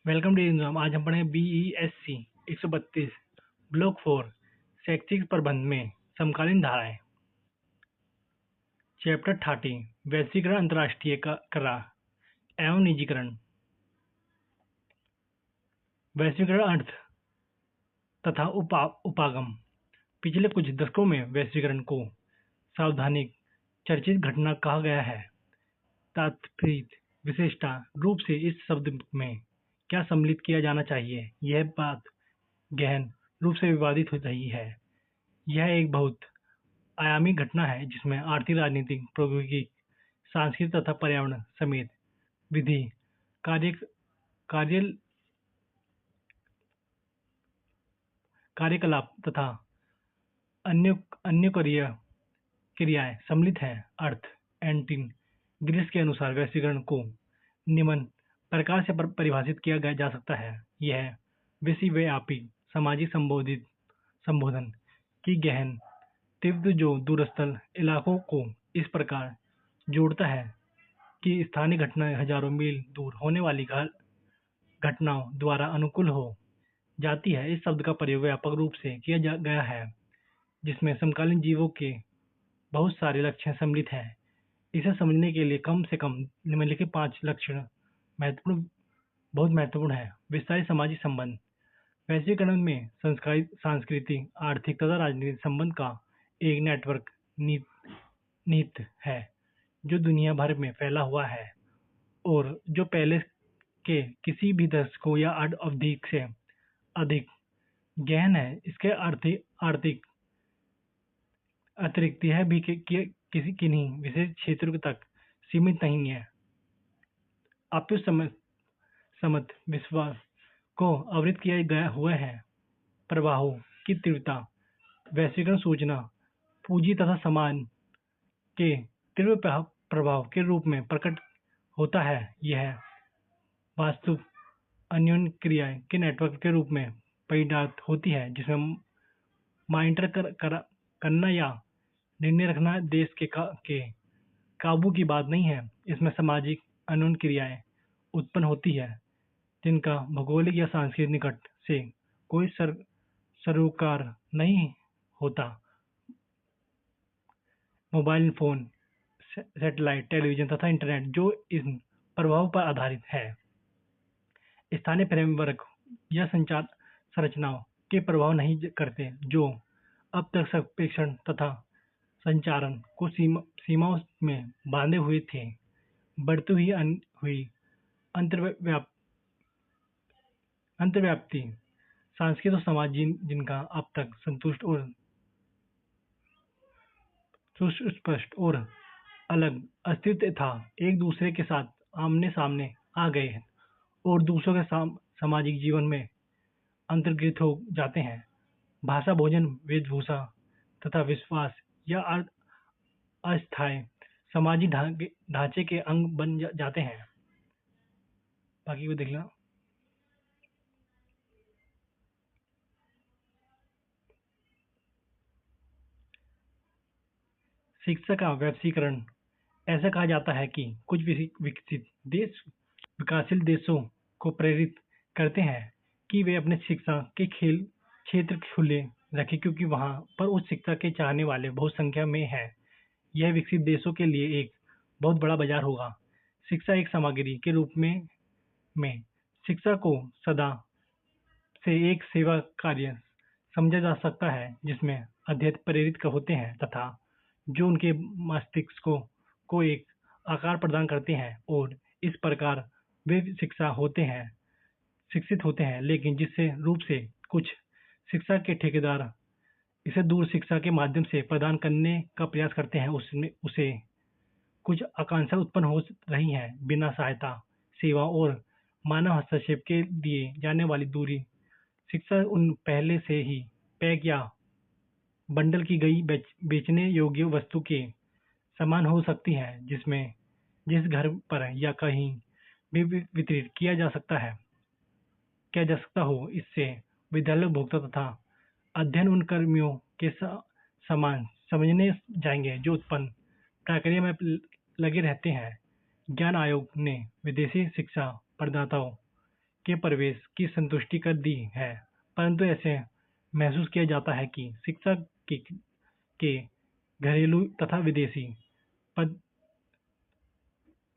Welcome to exam. आज हम पढ़ेंगे BESC 132 ब्लॉक 4 शैक्षिक प्रबंध में समकालीन धाराएं। चैप्टर 30 वैश्वीकरण, अंतर्राष्ट्रीयकरण एवं निजीकरण। वैश्वीकरण अर्थ तथा उपागम। पिछले कुछ दशकों में वैश्वीकरण को सावधानिक चर्चित घटना कहा गया है। तात्पर्य विशेषता रूप से इस शब्द में क्या सम्मिलित किया जाना चाहिए, यह बात गहन रूप से विवादित हो रही है। यह एक बहुत आयामी घटना है जिसमें आर्थिक, राजनीतिक, प्रौद्योगिक, सांस्कृतिक तथा पर्यावरण समेत विधि, कार्य कार्य कार्यकलाप तथा अन्य अन्य क्रियाएं सम्मिलित हैं। अर्थ एंटिन ग्रीस के अनुसार वैश्वीकरण को निम्न प्रकार से परिभाषित किया जा सकता है। यह विश्वव्यापी सामाजिक संबोधन की गहन तीव्र जो दूरस्थ इलाकों को इस प्रकार जोड़ता है कि स्थानीय घटनाएं हजारों मील दूर होने वाली घटनाओं द्वारा अनुकूल हो जाती है। इस शब्द का प्रयोग व्यापक रूप से किया गया है जिसमें समकालीन जीवों के बहुत सारे लक्षण सम्मिलित हैं। इसे समझने के लिए कम से कम निम्नलिखित 5 लक्षण बहुत महत्वपूर्ण है। विस्तारित सामाजिक संबंध। वैश्वीकरण में सांस्कृतिक, आर्थिक तथा राजनीतिक संबंध का एक नेटवर्क निहित है जो दुनिया भर में फैला हुआ है और जो पहले के किसी भी दशकों या अवधि से अधिक गहन है। इसके आर्थिक अतिरिक्त यह भी किसी किन्हीं विशेष क्षेत्रों तक सीमित नहीं है। आपस समत विश्वास को आवृत किया गया हुआ है। प्रवाहों की तीव्रता। वैश्वीकरण सूचना, पूंजी तथा सामान के तीव्र प्रभाव के रूप में प्रकट होता है। यह वास्तु अन्योन्य क्रियाएं के नेटवर्क के रूप में परिणत होती है जिसमें मॉनिटर करना या निर्णय रखना देश के काबू की बात नहीं है। इसमें सामाजिक अन्योन्य क्रियाएं उत्पन्न होती है जिनका भौगोलिक या सांस्कृतिक निकट से कोई सरोकार नहीं होता। मोबाइल फोन, सैटेलाइट, टेलीविजन तथा इंटरनेट जो इन प्रभाव पर आधारित है। स्थानीय फ्रेमवर्क या संचार संरचनाओं के प्रभाव नहीं करते जो अब तक सर्वेक्षण तथा संचारण को सीमाओं में बांधे हुए थे। बढ़ती हुई अंतर्व्याप्ति सांस्कृतिक और समाज जिनका अब तक सुस्पष्ट और अलग अस्तित्व था, एक दूसरे के साथ आमने सामने आ गए हैं और दूसरों के सामाजिक जीवन में अंतर्गत हो जाते हैं। भाषा, भोजन, वेशभूषा तथा विश्वास या अस्थायी सामाजिक ढांचे के अंग बन जाते हैं। बाकी को देख लेना। शिक्षा का वैश्वीकरण। ऐसा कहा जाता है कि कुछ विकसित देश विकासशील देशों को प्रेरित करते हैं कि वे अपने शिक्षा के क्षेत्र खुले रखें क्योंकि वहां पर उच्च शिक्षा के चाहने वाले बहुत संख्या में हैं। यह विकसित देशों के लिए एक बहुत बड़ा बाजार होगा। शिक्षा एक सामग्री के रूप में शिक्षा को सदा से एक सेवा कार्य समझा जा सकता है जिसमें अध्ययन प्रेरित होते हैं तथा जो उनके मस्तिष्क को एक आकार प्रदान करते हैं और इस प्रकार वे शिक्षित होते हैं। लेकिन जिससे रूप से कुछ शिक्षा के ठेकेदार इसे दूर शिक्षा के माध्यम से प्रदान करने का प्रयास करते हैं, उसे कुछ आकांक्षा उत्पन्न हो रही है। बिना सहायता, सेवा और मानव हस्तक्षेप के दिए जाने वाली दूरी शिक्षा उन पहले से ही पैक या बंडल की गई बेचने योग्य वस्तु के समान हो सकती है जिस घर पर या कहीं भी वितरित किया जा सकता हो। इससे विद्यालय उपभोक्ता तथा अध्ययन उन कर्मियों के समान समझने जाएंगे जो उत्पन्न प्रक्रिया में लगे रहते हैं। ज्ञान आयोग ने विदेशी शिक्षा प्रदाताओं के प्रवेश की संतुष्टि कर दी है, परंतु ऐसे महसूस किया जाता है कि शिक्षा के घरेलू तथा विदेशी पद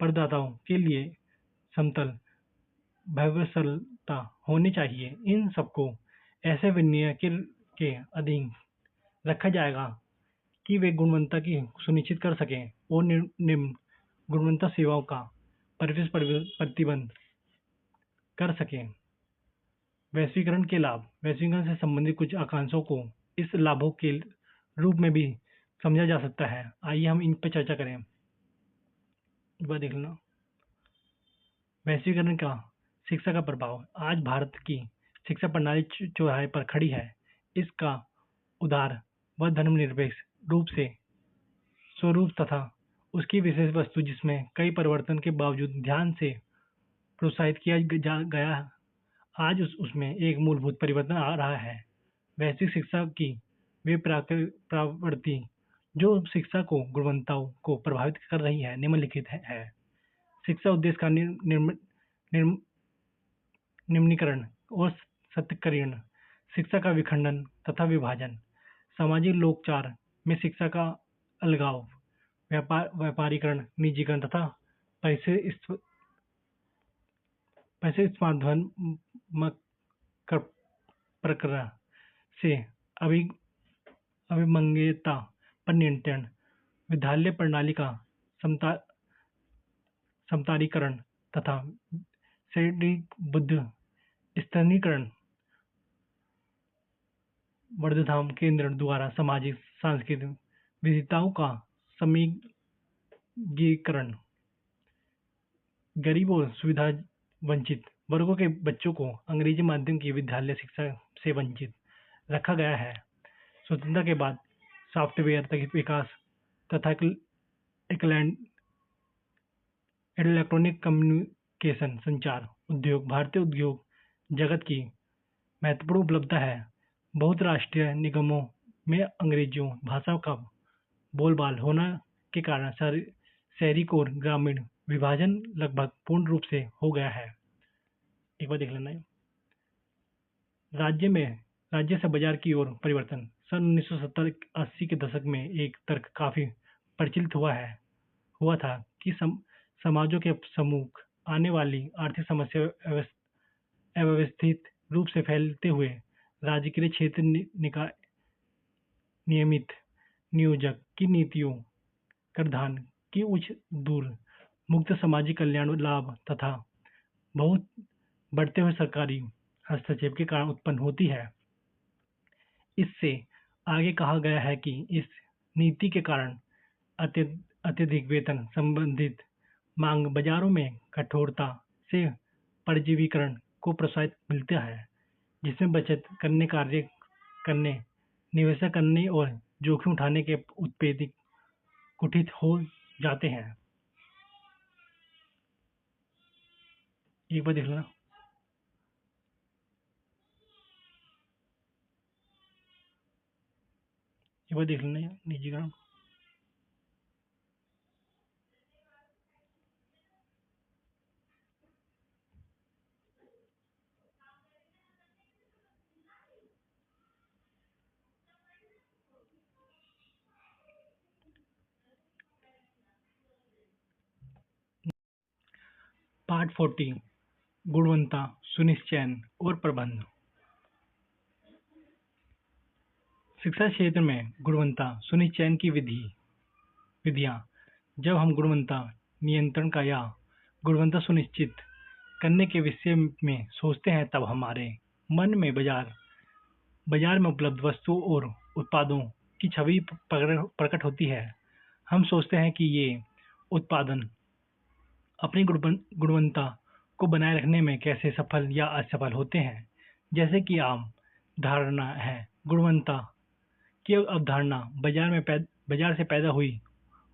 प्रदाताओं के लिए समतल व्यवसलता होनी चाहिए। इन सबको ऐसे विनियम के अधीन रखा जाएगा कि वे गुणवत्ता की सुनिश्चित कर सकें और निम्न गुणवत्ता सेवाओं का प्रवेश प्रतिबंध कर सकें। वैश्वीकरण के लाभ। वैश्वीकरण से संबंधित कुछ आकांक्षाओं को इस लाभों के रूप में भी समझा जा सकता है। आइए हम इन पर चर्चा करें। एक बार देख लेना। वैश्वीकरण का शिक्षा का प्रभाव। आज भारत की शिक्षा प्रणाली चौराहे पर खड़ी है। इसका उदार व धर्मनिरपेक्ष रूप से स्वरूप तथा उसकी विशेष वस्तु जिसमें कई परिवर्तन के बावजूद ध्यान से प्रोत्साहित किया गया, आज उसमें एक मूलभूत परिवर्तन आ रहा है। वैश्विक शिक्षा की वे प्रवृत्ति जो शिक्षा को गुणवत्ताओं को प्रभावित कर रही है निम्नलिखित है। शिक्षा उद्देश्य का निम्नीकरण और सत्याकरण, शिक्षा का विखंडन तथा विभाजन, सामाजिक लोकचार में शिक्षा का अलगाव, व्यापारीकरण, निजीकरण तथा परिस्थितिवात्मक प्रक्रिया से अभिमन्यता पर नियंत्रण, विद्यालय प्रणाली का समतारीकरण तथा शैक्षणिक बुद्ध स्तरीकरण, वर्धधाम केंद्र द्वारा सामाजिक सांस्कृतिक विविधताओं का समीकरण, गरीब और सुविधा वंचित वर्गों के बच्चों को अंग्रेजी माध्यम की विद्यालय शिक्षा से वंचित रखा गया है। स्वतंत्रता के बाद सॉफ्टवेयर तक विकास तथा इलेक्ट्रॉनिक कम्युनिकेशन संचार उद्योग। भारतीय उद्योग जगत की महत्वपूर्ण उपलब्धता है। बहुराष्ट्रीय निगमों में अंग्रेजी भाषा का बोलबाल होने के कारण शहरी और ग्रामीण विभाजन लगभग पूर्ण रूप से हो गया है। एक बार देख लेना है। राज्य से बाजार की ओर परिवर्तन। सन 1970-80 के दशक में एक तर्क काफी प्रचलित हुआ था कि समाजों के सम्मुख आने वाली आर्थिक समस्या अव्यवस्थित रूप से फैलते हुए राजकीय क्षेत्र निकाय नियमित नियोजक की नीतियों, कराधान की उच्च दूर मुक्त सामाजिक कल्याण लाभ तथा बहुत बढ़ते हुए सरकारी हस्तक्षेप के कारण उत्पन्न होती है। इससे आगे कहा गया है कि इस नीति के कारण अत्यधिक वेतन संबंधित मांग, बाजारों में कठोरता से परजीवीकरण को प्रोत्साहन मिलता है, जिसमें बचत करने, कार्य करने, निवेश करने और जोखिम उठाने के उत्तेजित कुटित हो जाते हैं। एक बार देख लेना। निजीकरण। पार्ट 40 गुणवत्ता सुनिश्चयन और प्रबंधन। शिक्षा क्षेत्र में गुणवत्ता सुनिश्चयन की विधियां। जब हम गुणवत्ता नियंत्रण का या गुणवत्ता सुनिश्चित करने के विषय में सोचते हैं, तब हमारे मन में बाजार में उपलब्ध वस्तुओं और उत्पादों की छवि प्रकट होती है। हम सोचते हैं कि ये उत्पादन अपनी गुणवत्ता को बनाए रखने में कैसे सफल या असफल होते हैं। जैसे कि आम धारणा है, गुणवत्ता की अवधारणा बाजार से पैदा हुई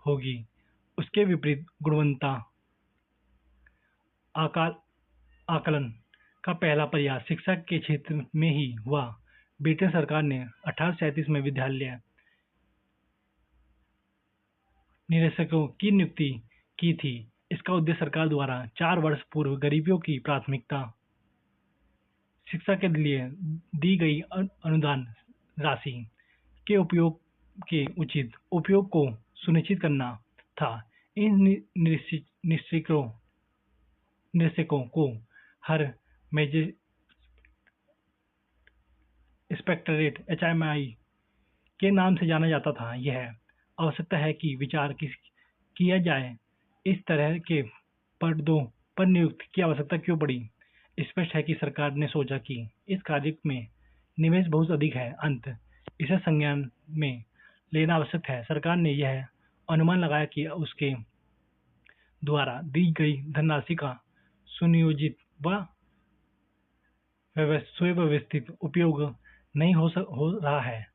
होगी। उसके विपरीत गुणवत्ता आकलन का पहला प्रयास शिक्षा के क्षेत्र में ही हुआ। ब्रिटेन सरकार ने 1837 में विद्यालय निरीक्षकों की नियुक्ति की थी। इसका उद्देश्य सरकार द्वारा 4 वर्ष पूर्व गरीबों की प्राथमिकता शिक्षा के लिए दी गई अनुदान राशि के उपयोग के उचित उपयोग को सुनिश्चित करना था। इन निश्चिकों को हर इंस्पेक्टरेट HMI के नाम से जाना जाता था। यह आवश्यकता है कि विचार किया जाए इस तरह के पदों पर नियुक्ति की आवश्यकता क्यों पड़ी। स्पष्ट है कि सरकार ने सोचा कि इस कार्य में निवेश बहुत अधिक है, अंत इसे संज्ञान में लेना आवश्यक है। सरकार ने यह अनुमान लगाया कि उसके द्वारा दी गई धनराशि का सुनियोजित व सुव्यवस्थित उपयोग नहीं हो रहा है।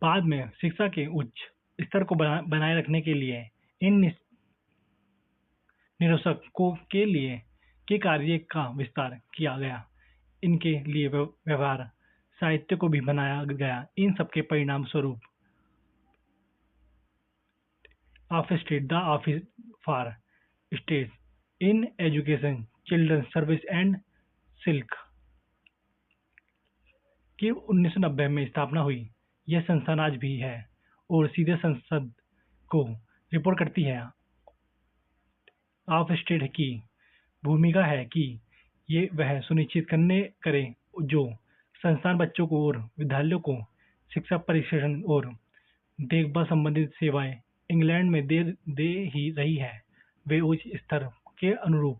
बाद में शिक्षा के उच्च स्तर को बनाए रखने के लिए इन निरसकों के लिए के कार्य का विस्तार किया गया। इनके लिए व्यवहार साहित्य को भी बनाया गया। इन सबके परिणाम स्वरूप of state the office for state in education children service and silk की 1990 में स्थापना हुई। यह संस्थान आज भी है और सीधे संसद को रिपोर्ट करती है। ऑफ स्टेट की भूमिका है कि ये वह सुनिश्चित करे जो संस्थान बच्चों को और विद्यालयों को शिक्षा प्रशिक्षण और देखभाल संबंधित सेवाएं इंग्लैंड में दे ही रही है, वे उच्च स्तर के अनुरूप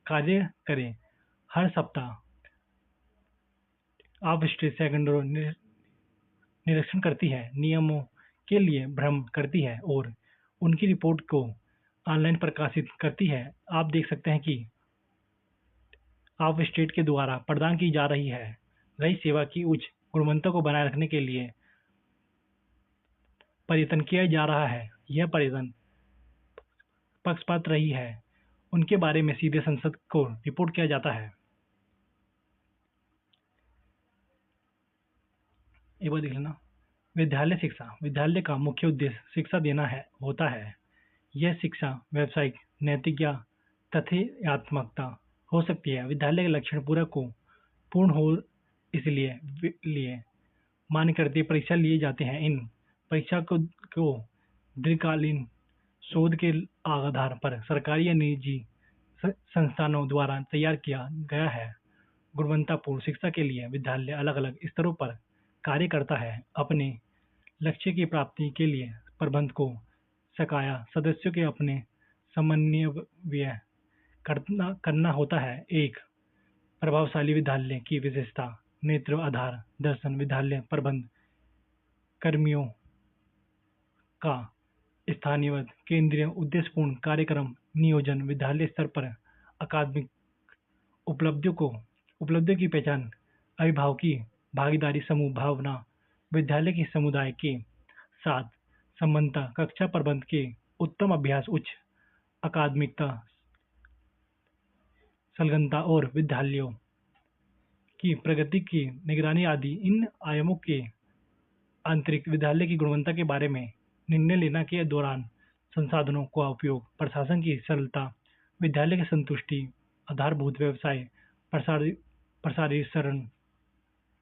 कार्य करें। हर सप्ताह ऑफ स्टेट सेकंडरी निरीक्षण करती है, नियमों के लिए भ्रम करती है और उनकी रिपोर्ट को ऑनलाइन प्रकाशित करती है। आप देख सकते हैं कि ऑफ स्टेट के द्वारा प्रदान की जा रही सेवा की उच्च गुणवत्ता को बनाए रखने के लिए प्रयत्न किया जा रहा है। यह प्रयत्न पक्षपात रही है, उनके बारे में सीधे संसद को रिपोर्ट किया जाता है। एक बार देख लेना। विद्यालय शिक्षा। विद्यालय का मुख्य उद्देश्य शिक्षा देना होता है। यह शिक्षा व्यावसायिक, नैतिक या तथ्यात्मकता हो सकती है। विद्यालय के लक्षण पूर्ण हो इसलिए मान्य करते परीक्षा लिए जाते हैं। इन परीक्षा को दीर्घकालीन शोध के आधार पर सरकारी या निजी संस्थानों द्वारा तैयार किया गया है। गुणवत्तापूर्ण शिक्षा के लिए विद्यालय अलग अलग स्तरों पर कार्य करता है। अपने लक्ष्य की प्राप्ति के लिए प्रबंध को सकाया सदस्यों के अपने समन्वय करना होता है। एक प्रभावशाली विद्यालय की विशेषता नेतृत्व आधार दर्शन विद्यालय प्रबंध कर्मियों का स्थानीयवाद केंद्रीय उद्देश्यपूर्ण कार्यक्रम नियोजन विद्यालय स्तर पर अकादमिक उपलब्धियों की पहचान अभिभावक की भागीदारी समूह भावना विद्यालय के समुदाय के साथ संबंधता कक्षा प्रबंध के उत्तम अभ्यास उच्च अकादमिकता संलग्नता और विद्यालयों की प्रगति की निगरानी आदि। इन आयामों के आंतरिक विद्यालय की गुणवत्ता के बारे में निर्णय लेने के दौरान संसाधनों का उपयोग प्रशासन की सरलता विद्यालय की संतुष्टि आधारभूत व्यवसाय प्रसारीकरण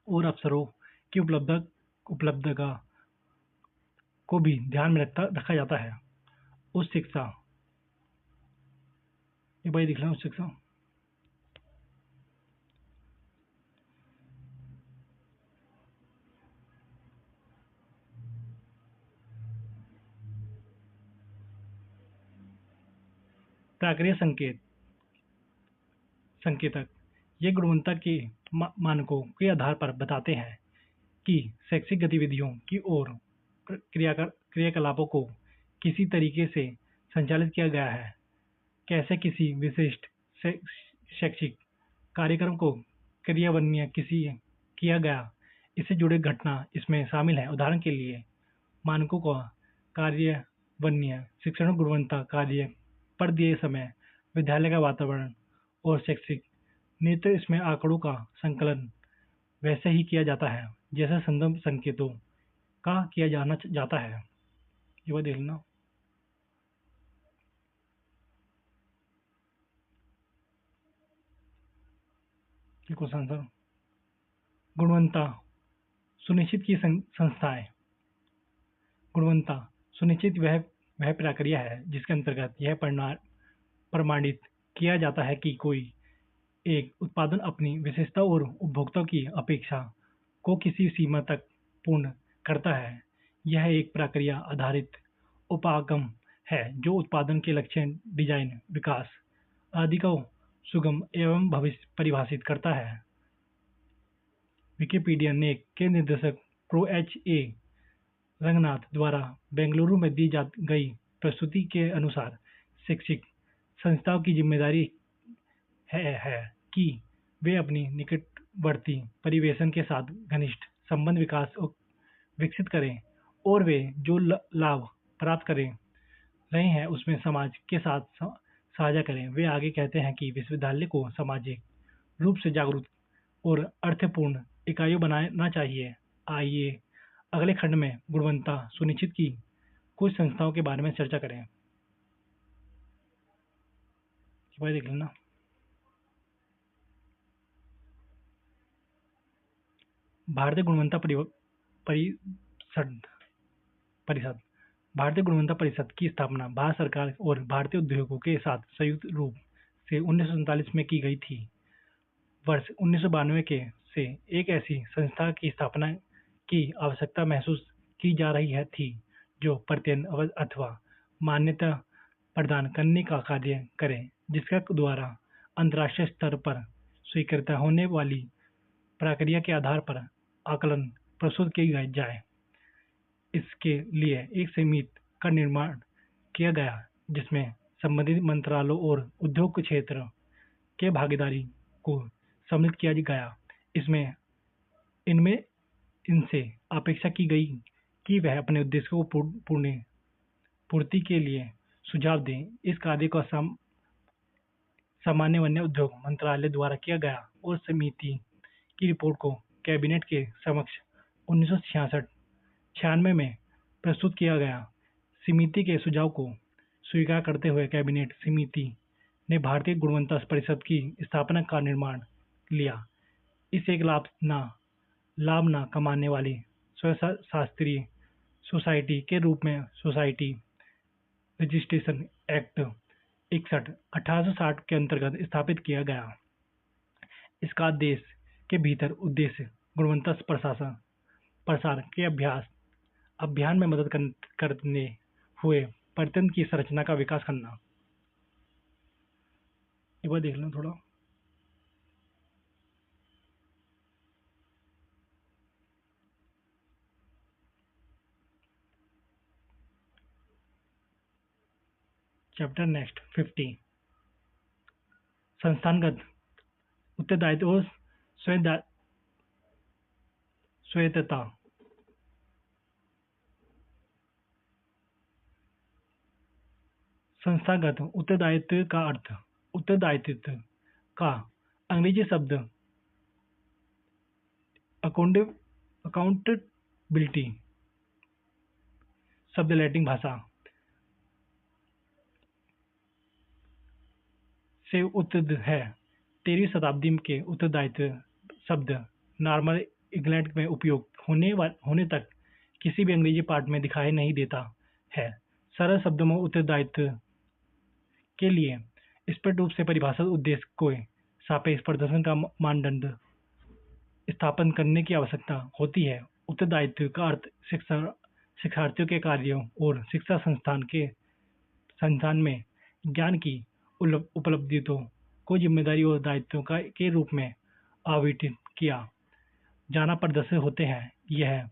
और अवसरों की उपलब्धता को भी ध्यान में रखा जाता है। उच्च शिक्षा ये भाई दिख रहा है। उच्च शिक्षा प्राक्रिया संकेतक ये गुणवत्ता के मानकों के आधार पर बताते हैं कि शैक्षिक गतिविधियों की और क्रियाकलापों को किसी तरीके से संचालित किया गया है। कैसे किसी विशिष्ट शैक्षिक कार्यक्रम को क्रियान्वयन किया गया, इससे जुड़े घटना इसमें शामिल है। उदाहरण के लिए मानकों का कार्यान्वयन शिक्षण गुणवत्ता कार्य पर दिए समय विद्यालय का वातावरण और शैक्षिक नेतृत्व इसमें आंकड़ों का संकलन वैसे ही किया जाता है जैसे संदर्भ संकेतों का किया जाता है। ये बात देख लेना। Question answer. गुणवत्ता सुनिश्चित की संस्थाएं। गुणवत्ता सुनिश्चित वह प्रक्रिया है जिसके अंतर्गत यह प्रमाणित किया जाता है कि कोई एक उत्पादन अपनी विशेषता और उपभोक्ताओं की अपेक्षा को किसी सीमा तक पूर्ण करता है। यह एक प्रक्रिया आधारित उपागम है जो उत्पादन के लक्ष्य, डिजाइन, विकास आदि को सुगम एवं भविष्य परिभाषित करता है। विकिपीडिया ने के निर्देशक प्रो एच ए रंगनाथ द्वारा बेंगलुरु में दी गई प्रस्तुति के अनुसार शैक्षिक संस्थाओं की जिम्मेदारी है कि वे अपनी निकटवर्ती परिवेशन के साथ घनिष्ठ संबंध विकसित करें और वे जो लाभ प्राप्त करें रहे हैं उसमें समाज के साथ साझा करें। वे आगे कहते हैं कि विश्वविद्यालय को सामाजिक रूप से जागरूक और अर्थपूर्ण इकाइयों बनाना चाहिए। आइए अगले खंड में गुणवत्ता सुनिश्चित की कुछ संस्थाओं के बारे में चर्चा करें। देख लेना। भारतीय गुणवत्ता परिषद भारतीय गुणवत्ता परिषद की स्थापना भारत सरकार और भारतीय उद्योगों के साथ संयुक्त रूप से 1947 में की गई थी। वर्ष 1992 के से एक ऐसी संस्था की स्थापना की आवश्यकता महसूस की जा रही थी जो प्रत्ययन अथवा मान्यता प्रदान करने का कार्य करे, जिसके द्वारा अंतर्राष्ट्रीय स्तर पर स्वीकृत होने वाली प्रक्रिया के आधार पर आकलन प्रस्तुत किया जाए। इसके लिए एक समिति का निर्माण किया गया जिसमें संबंधित मंत्रालयों और उद्योग क्षेत्र के भागीदारी को सम्मिलित किया गया। इनसे अपेक्षा की गई कि वह अपने उद्देश्यों को पूर्ति के लिए सुझाव दें। इस कार्य को सामान्य वन्य उद्योग मंत्रालय द्वारा किया गया और समिति की रिपोर्ट को कैबिनेट के समक्ष 1996 में प्रस्तुत किया गया। समिति के सुझाव को स्वीकार करते हुए कैबिनेट समिति ने भारतीय गुणवत्ता परिषद की स्थापना का निर्णय लिया। इसे एक लाभ न कमाने वाली स्वशास्त्रीय सोसाइटी के रूप में सोसाइटी रजिस्ट्रेशन एक्ट 61 1860 के अंतर्गत स्थापित किया गया। इसका देश के भीतर उद्देश्य गुणवत्ता प्रसार के अभियान में मदद करने हुए प्रत्ययन की संरचना का विकास करना। एक बार देख लो थोड़ा। चैप्टर नेक्स्ट 50 संस्थानगत उत्तरदायित्व और स्वायत्तता। संस्थागत उत्तरदायित्व का अर्थ उत्तरदायित्व का अंग्रेजी शब्द अकाउंटेबिलिटी शब्द लैटिन भाषा से उत्तरद है। 13वीं शताब्दी के उत्तरदायित्व शब्द नॉर्मन इंग्लैंड में उपयोग होने तक किसी भी अंग्रेजी पाठ में दिखाई नहीं देता है। सरल शब्दों में उत्तरदायित्व के लिए स्पष्ट रूप से परिभाषित उद्देश्य को सापेक्ष प्रदर्शन का मानदंड स्थापन करने की आवश्यकता होती है। उत्तरदायित्व का अर्थ शिक्षार्थियों के कार्यों और शिक्षा संस्थान में ज्ञान की उपलब्धियों को जिम्मेदारी और दायित्वों के रूप में आवंटित किया जाना प्रदर्शित होते हैं। यह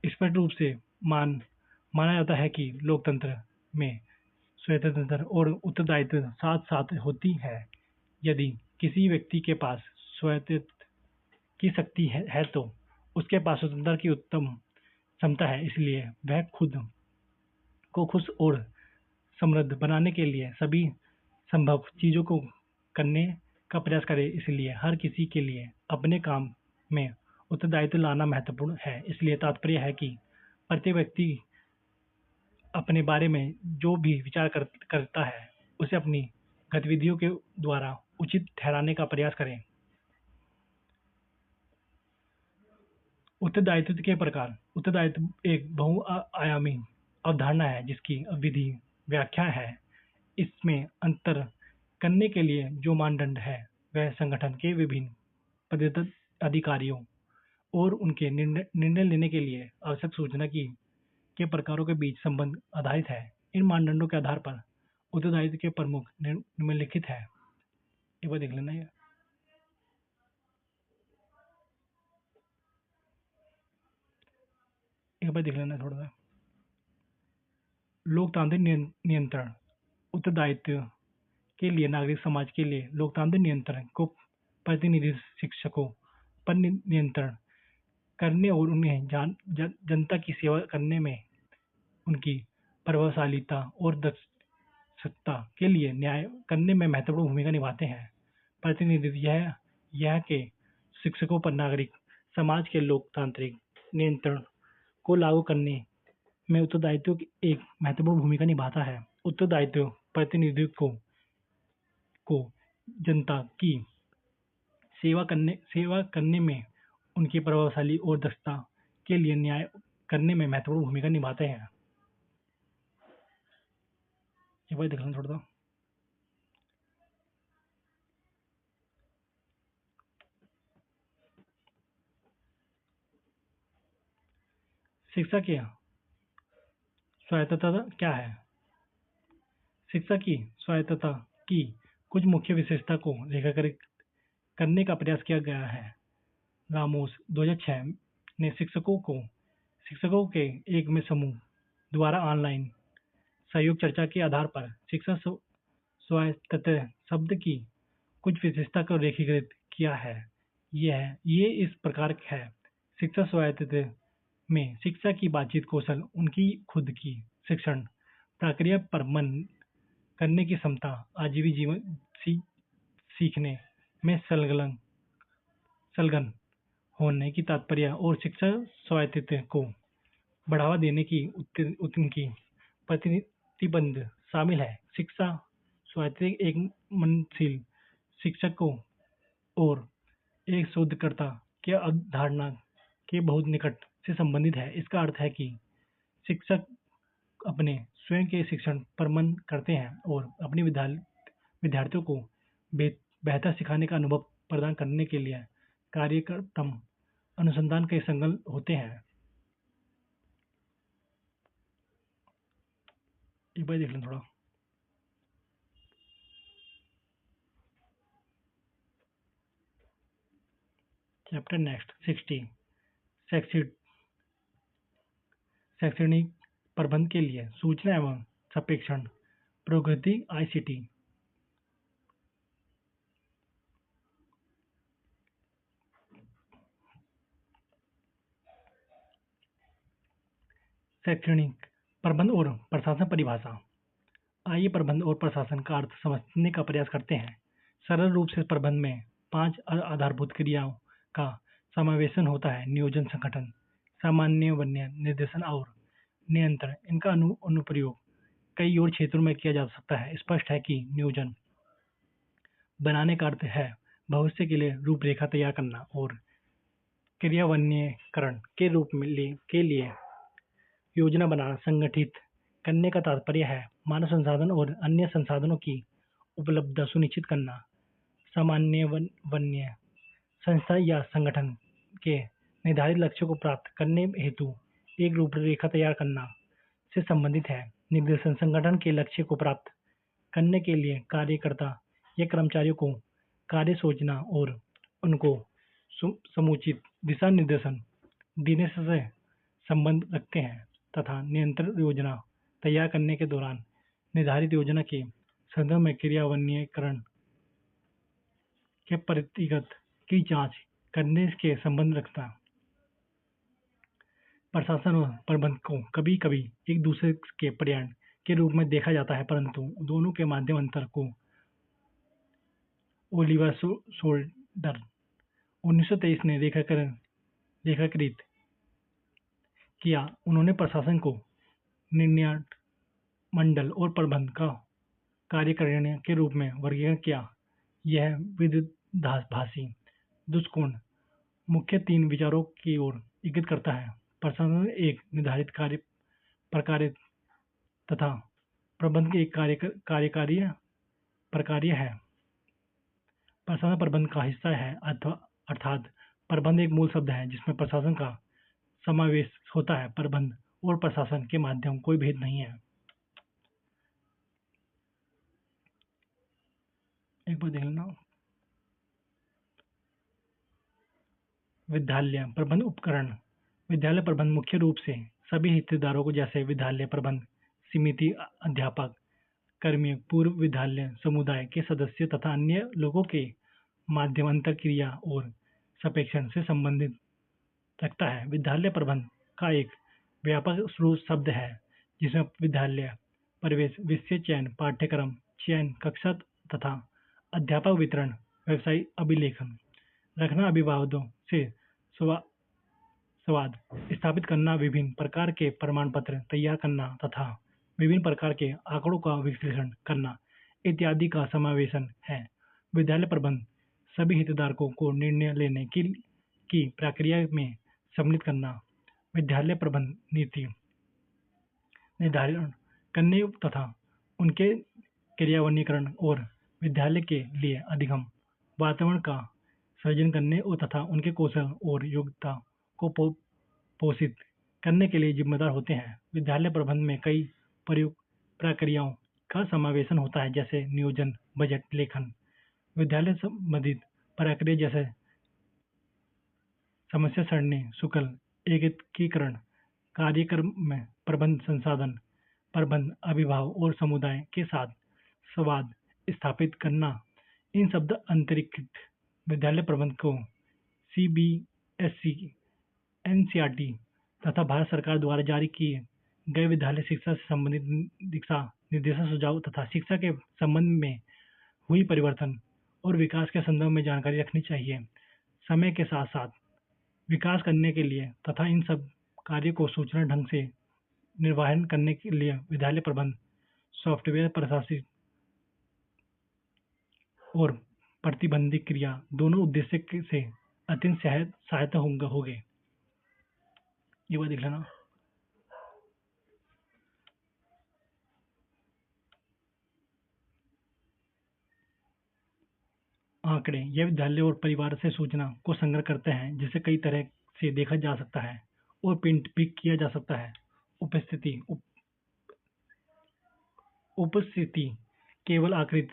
स्पष्ट रूप से माना जाता है कि लोकतंत्र में स्वायत्तता और उत्तरदायित्व साथ साथ होती है। यदि किसी व्यक्ति के पास स्वायत्तता की शक्ति है तो उसके पास स्वतंत्रता की उत्तम क्षमता है, इसलिए वह खुद को खुश और समृद्ध बनाने के लिए सभी संभव चीजों को करने का प्रयास करे। इसलिए हर किसी के लिए अपने काम में उत्तरदायित्व लाना महत्वपूर्ण है। इसलिए तात्पर्य है कि प्रत्येक व्यक्ति अपने बारे में जो भी विचार करता है उसे अपनी गतिविधियों के द्वारा उचित ठहराने का प्रयास करें। उत्तरदायित्व के प्रकार। उत्तरदायित्व एक बहुआयामी अवधारणा है जिसकी विधि व्याख्या है। इसमें अंतर करने के लिए जो मानदंड है वह संगठन के विभिन्न पदस्थ अधिकारियों और उनके निर्णय लेने के लिए आवश्यक सूचना की के प्रकारों के बीच संबंध आधारित है। इन मानदंडों के आधार पर उत्तरदायित्व के प्रमुख निम्नलिखित है। एक बार देख लेना ये। एक बार देख लेना थोड़ा सा। लोकतांत्रिक नियंत्रण। उत्तरदायित्व के लिए नागरिक समाज के लिए लोकतांत्रिक नियंत्रण को प्रतिनिधि शिक्षकों पर नियंत्रण करने और उन्हें जनता की सेवा करने में उनकी प्रभावशीलता और दक्षता के लिए न्याय करने में महत्वपूर्ण भूमिका निभाते हैं। प्रतिनिधित्व यह के शिक्षकों पर नागरिक समाज के लोकतांत्रिक नियंत्रण को लागू करने में उत्तरदायित्व की एक महत्वपूर्ण भूमिका निभाता है। उत्तरदायित्व प्रतिनिधित्व को जनता की सेवा करने में उनकी प्रभावशाली और दक्षता के लिए न्याय करने में महत्वपूर्ण भूमिका निभाते हैं। ये बात देख लेना थोड़ा सा। शिक्षा की स्वायत्तता क्या है? शिक्षा की स्वायत्तता की कुछ मुख्य विशेषता को रेखांकित करने का प्रयास किया गया है। रामोस 2006 ने शिक्षकों के एक में समूह द्वारा ऑनलाइन सहयोग चर्चा के आधार पर शिक्षा स्वायत्तता शब्द की कुछ विशेषता को रेखांकित किया है। ये इस प्रकार है। शिक्षा स्वायत्तता में शिक्षा की बातचीत कौशल, उनकी खुद की शिक्षण प्रक्रिया पर मन करने की क्षमता, आजीवन जीवन सीखने में संलग्न होने की तात्पर्य और शिक्षा स्वायत्तता को बढ़ावा देने की उनकी प्रतिबंध शामिल है। शिक्षा स्वायत्तता एक मननशील शिक्षकों और एक शोधकर्ता के अवधारणा के बहुत निकट से संबंधित है। इसका अर्थ है कि शिक्षक अपने स्वयं के शिक्षण पर मन करते हैं और अपने विद्यार्थियों को बेहतर सिखाने का अनुभव प्रदान करने के लिए कार्यक्रम अनुसंधान के संलग्न होते हैं। एक बार देख लें थोड़ा। चैप्टर नेक्स्ट 60 शैक्षणिक प्रबंध के लिए सूचना एवं संप्रेषण प्रौद्योगिकी ICT। शैक्षणिक प्रबंध और प्रशासन परिभाषा। आइए प्रबंध और प्रशासन का अर्थ समझने का प्रयास करते हैं। सरल रूप से प्रबंध में 5 आधारभूत क्रियाओं का समावेशन होता है: नियोजन, संगठन, सामान्य निर्देशन और नियंत्रण। इनका अनुप्रयोग कई और क्षेत्रों में किया जा सकता है। स्पष्ट है कि नियोजन बनाने का अर्थ है भविष्य के लिए रूपरेखा तैयार करना और क्रियान्वयन के लिए योजना बनाना। संगठित करने का तात्पर्य है मानव संसाधन और अन्य संसाधनों की उपलब्धता सुनिश्चित करना। सामान्य संस्था या संगठन के निर्धारित लक्ष्यों को प्राप्त करने हेतु एक रूपरेखा तैयार करना से संबंधित है। निर्देशन संगठन के लक्ष्य को प्राप्त करने के लिए कार्यकर्ता या कर्मचारियों को कार्य सोचना और उनको समुचित दिशा निर्देशन देने से संबंध रखते हैं तथा नियंत्रण योजना तैयार करने के दौरान निर्धारित योजना के संदर्भ में क्रियान्वयन के प्रगति की जांच करने के संबंध रखता है। प्रशासन और प्रबंधन को कभी कभी एक दूसरे के पर्याय के रूप में देखा जाता है, परंतु दोनों के मध्य अंतर को ओलिवर सोल्डर 1923 ने रेखांकित किया। उन्होंने प्रशासन को निर्णय मंडल और प्रबंधन का कार्यकारिणी के रूप में वर्गीकृत किया। यह विरोधाभासी दृष्टिकोण मुख्य 3 विचारों की ओर इंगित करता है। प्रशासन एक निर्धारित कार्य प्रकार्य तथा प्रबंध के एक कार्यकारीय प्रकार्य है। प्रशासन प्रबंध का हिस्सा है अथवा अर्थात प्रबंध एक मूल शब्द है जिसमें प्रशासन का समावेश होता है। प्रबंध और प्रशासन के माध्यम कोई भेद नहीं है। एक बार देख लेना। विद्यालय प्रबंध उपकरण। विद्यालय प्रबंध मुख्य रूप से सभी हिस्सेदारों को जैसे विद्यालय प्रबंध समिति, अध्यापक, कर्मियों, पूर्व विद्यालय समुदाय के सदस्य तथा अन्य लोगों के माध्यम अंतरक्रिया और सर्वेक्षण से संबंधित रखता है। विद्यालय प्रबंध का एक व्यापक स्रोत शब्द है जिसमें विद्यालय प्रवेश, विषय चयन, पाठ्यक्रम चयन, कक्षा तथा अध्यापक वितरण, व्यवसाय अभिलेखन रखना, अभिभावकों से संवा- संवाद स्थापित करना, विभिन्न प्रकार के प्रमाण पत्र तैयार करना तथा विभिन्न प्रकार के आंकड़ों का विश्लेषण करना इत्यादि का समावेशन है। विद्यालय प्रबंध सभी हितधारकों को निर्णय लेने की प्रक्रिया में सम्मिलित करना, विद्यालय प्रबंध नीति निर्धारण करने तथा उनके क्रियान्वयन और विद्यालय के लिए अधिगम वातावरण का सृजन करने और तथा उनके कौशल और योग्यता को पोषित करने के लिए जिम्मेदार होते हैं। विद्यालय प्रबंध में कई प्रक्रियाओं का समावेशन होता है जैसे नियोजन, बजट लेखन, विद्यालय संबंधित प्रक्रिया जैसे समस्या सरणनी, शुल्क एकीकरण, कार्यक्रम में प्रबंध, संसाधन प्रबंध, अभिभावक और समुदाय के साथ संवाद स्थापित करना। इन शब्द अंतर्गत विद्यालय प्रबंध को सीबीएसई, एनसीईआरटी तथा भारत सरकार द्वारा जारी किए गए विद्यालय शिक्षा से संबंधित दिशा निर्देशों, सुझाव तथा शिक्षा के संबंध में हुई परिवर्तन और विकास के संदर्भ में जानकारी रखनी चाहिए। समय के साथ साथ विकास करने के लिए तथा इन सब कार्यों को सूचना ढंग से निर्वहन करने के लिए विद्यालय प्रबंध सॉफ्टवेयर प्रशासित और प्रतिबंधित क्रिया दोनों उद्देश्य से अत्यंत सहायता होंगे। ये बात देख लेना। आंकड़े यह विद्यालय और परिवार से सूचना को संग्रह करते हैं जिसे कई तरह से देखा जा सकता है और प्रिंट भी किया जा सकता है। उपस्थिति केवल आकृत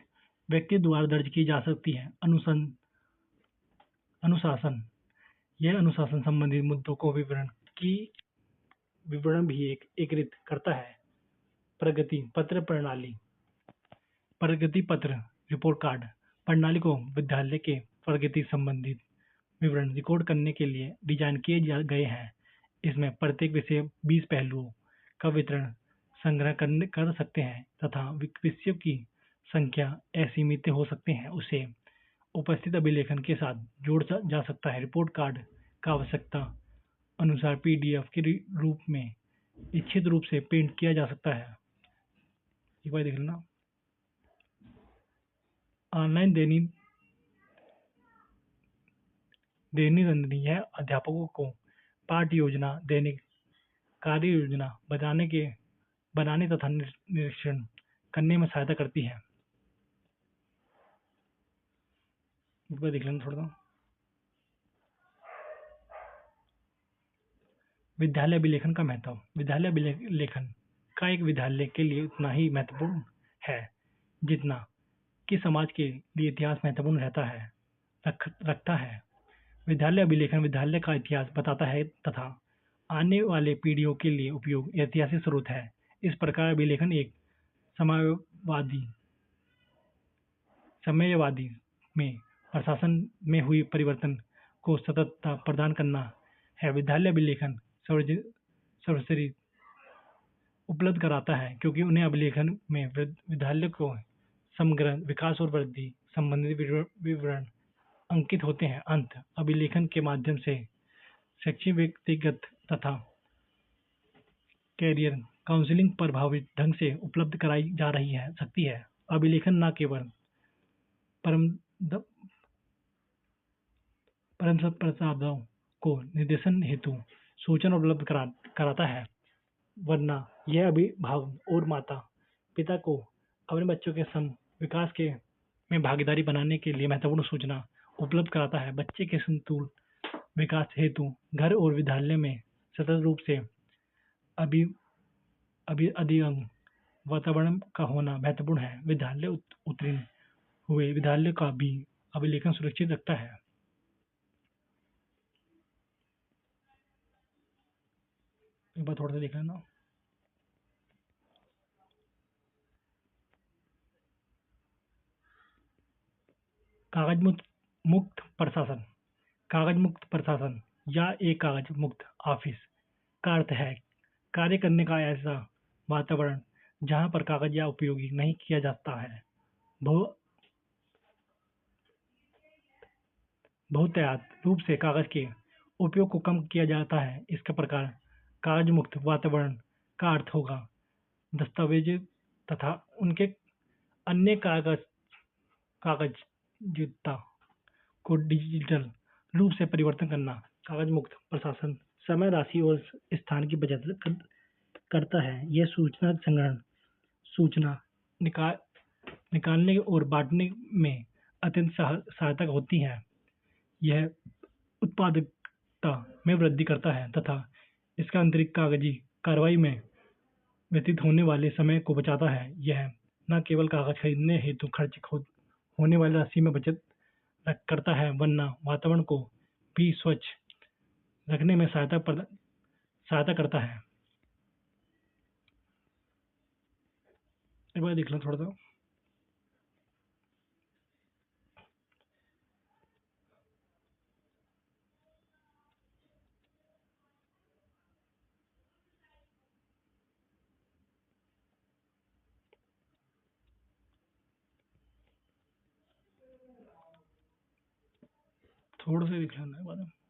व्यक्ति द्वारा दर्ज की जा सकती है। अनुशासन यह अनुशासन संबंधित मुद्दों को विवरण भी एकत्रित करता है। प्रगति पत्र प्रणाली प्रगति पत्र रिपोर्ट कार्ड प्रणाली को विद्यालय के प्रगति संबंधित विवरण रिकॉर्ड करने के लिए डिजाइन किए गए हैं। इसमें प्रत्येक विषय 20 पहलुओं का वितरण संग्रह कर सकते हैं तथा विषयों की संख्या असीमित हो सकते हैं। उसे उपस्थित अभिलेखन के साथ जोड़ा जा सकता है। रिपोर्ट कार्ड का आवश्यकता अनुसार पीडीएफ के रूप में इच्छित रूप से प्रिंट किया जा सकता है। एक बार देख लेना। ऑनलाइन दैनिक दंडनी यह अध्यापकों को पाठ्य योजना, दैनिक कार्य योजना बनाने तथा निरीक्षण करने में सहायता करती है। एक बार देख लेना थोड़ा सा। विद्यालय अभिलेखन का महत्व। विद्यालय अभिलेखन का एक विद्यालय के लिए उतना ही महत्वपूर्ण है जितना कि समाज के लिए इतिहास महत्वपूर्ण रखता है। विद्यालय अभिलेखन विद्यालय का इतिहास बताता है तथा आने वाले पीढ़ियों के लिए उपयोग ऐतिहासिक स्रोत है। इस प्रकार अभिलेखन एक समयवादी में प्रशासन में हुई परिवर्तन को सततता प्रदान करना है। विद्यालय अभिलेखन सर्वश्रेष्ठ उपलब्ध कराता है क्योंकि उन्हें अभिलेखन में विद्यालय को समग्र विकास और वृद्धि संबंधित विवरण अंकित होते हैं। अंत अभिलेखन के माध्यम से शैक्षिक, व्यक्तिगत तथा कैरियर काउंसलिंग प्रभावित ढंग से उपलब्ध कराई जा सकती है। अभिलेखन न केवल परम प्रसादों को निर्देशन हेतु सूचना उपलब्ध कराता है, वरना यह अभिभावक और माता पिता को अपने बच्चों के सम विकास के में भागीदारी बनाने के लिए महत्वपूर्ण सूचना उपलब्ध कराता है। बच्चे के संतुल विकास हेतु घर और विद्यालय में सतत रूप से अभी अभी अधिगम वातावरण का होना महत्वपूर्ण है। विद्यालय उत्तीर्ण हुए विद्यालय का भी अभिलेखन सुरक्षित रखता है। एक बार थोड़ा सा देख लेना। कागज मुक्त प्रशासन। कागज मुक्त प्रशासन या एक कागज मुक्त ऑफिस का अर्थ है कार्य करने का ऐसा वातावरण जहां पर कागज या उपयोगी नहीं किया जाता है। बहु बहुतायत रूप से कागज के उपयोग को कम किया जाता है। इसका प्रकार कागज मुक्त वातावरण का अर्थ होगा दस्तावेज तथा उनके अन्य कागजयुक्ता को डिजिटल रूप से परिवर्तन करना। कागज मुक्त प्रशासन समय, राशि और स्थान की बचत करता है। यह सूचना संग्रहण, सूचना निकालने और बांटने में अत्यंत सहायता होती है। यह उत्पादकता में वृद्धि करता है तथा इसका अतिरिक्त कागजी कार्रवाई में व्यतीत होने वाले समय को बचाता है। यह न केवल कागज खरीदने हेतु खर्च होने वाली राशि में बचत करता है, वरना वातावरण को भी स्वच्छ रखने में सहायता करता है। एक बार देख लो थोड़ा सा। थोड़ा सा देख लेना है बाद में।